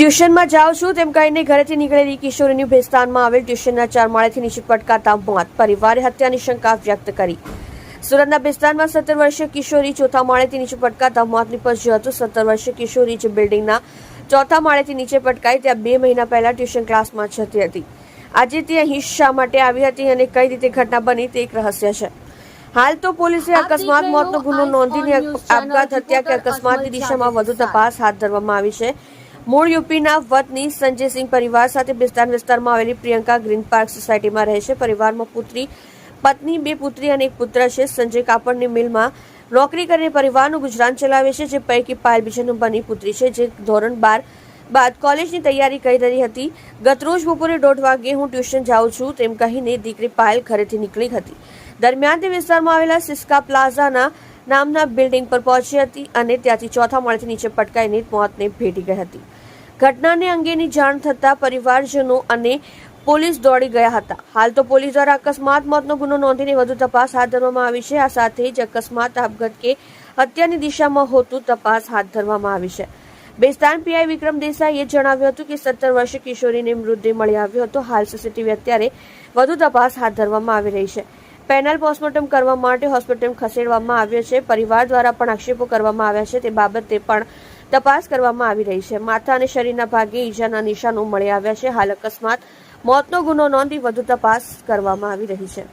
ટ્યુશનમાં જાઉં છું તેમ કહીને ઘરેથી નીકળેલી કિશોરીની ભેસ્તાનમાં આવેલ ટ્યુશનના 4 માળેથી નીચે પટકાતા મોત. પરિવારે હત્યાની શંકા વ્યક્ત કરી. સુરતના ભેસ્તાનમાં 17 વર્ષીય કિશોરી ચોથા માળેથી નીચે પટકાતા મોત નીપજ્યું હતું. 17 વર્ષીય કિશોરી જે બિલ્ડિંગના ચોથા માળેથી નીચે પટકાઈ ત્યાં 2 મહિના પહેલા ટ્યુશન ક્લાસમાં જતી હતી. આજે તે અહીં શા માટે આવી હતી અને કઈ રીતે ઘટના બની તે એક રહસ્ય છે. હાલ તો પોલીસે અકસ્માત મોતનો ગુનો નોંધીને આપઘાત હત્યા કે અકસ્માતની દિશામાં વધુ તપાસ હાથ ધરવામાં આવી છે. મૂળ યુપીના વતની સંજયસિંહ પરિવાર સાથે ભેસ્તાન વિસ્તારમાં આવેલી પ્રિયંકા ગ્રીન પાર્ક સોસાયટીમાં રહે છે. પરિવારમાં પુત્રી, પત્ની, 2 પુત્રી અને 1 પુત્ર છે. સંજય કાપડની મિલમાં નોકરી કરીને પરિવારનું ગુજરાન ચલાવે છે. જે પૈકી પાયલ બીજા નંબરની પુત્રી છે, જે ધોરણ 12 બાદ કોલેજની તૈયારી કરી રહી હતી. ગતરોજ બપોરે 1:30 વાગે હું ટ્યુશન જાઉં છું તેમ કહીને દીકરી પાયલ ઘરેથી નીકળી હતી. દરમિયાન તે વિસ્તારમાં આવેલા સિસ્કા પ્લાઝાના નામના બિલ્ડિંગ પર પહોંચી હતી અને ત્યાંથી ચોથા માળેથી નીચે પટકાઈને મોતને ભેટી ગઈ હતી. ઘટનાને અંગેની જાણ થતાં પરિવારજનો અને પોલીસ દોડી ગયા હતા. હાલ તો પોલીસ દ્વારા અકસ્માત મોતનો ગુનો નોંધીને વધુ તપાસ હાથ ધરવામાં આવી છે. આ સાથે જ અકસ્માત, આપઘાત કે હત્યાની દિશામાં હોતું તપાસ હાથ ધરવામાં આવી છે. ભેસ્તાન પીઆઈ વિક્રમ દેસાઈએ જણાવ્યું હતું કે 17 વર્ષીય કિશોરીને મૃતદેહ મળી આવ્યો હતો. હાલ સીસીટીવી અત્યારે વધુ તપાસ હાથ ધરવામાં આવી રહી છે. પેનલ પોસ્ટમોર્ટમ કરવા માટે હોસ્પિટલ ખસેડવામાં આવ્યો છે. પરિવાર દ્વારા પણ આક્ષેપો કરવામાં આવ્યા છે. તે બાબતે પણ તપાસ કરવામાં આવી રહી છે. માથા અને શરીરના ભાગે ઈજાના નિશાનો મળી આવ્યા છે. હાલ અકસ્માત મોતનો ગુનો નોંધી વધુ તપાસ કરવામાં આવી રહી છે.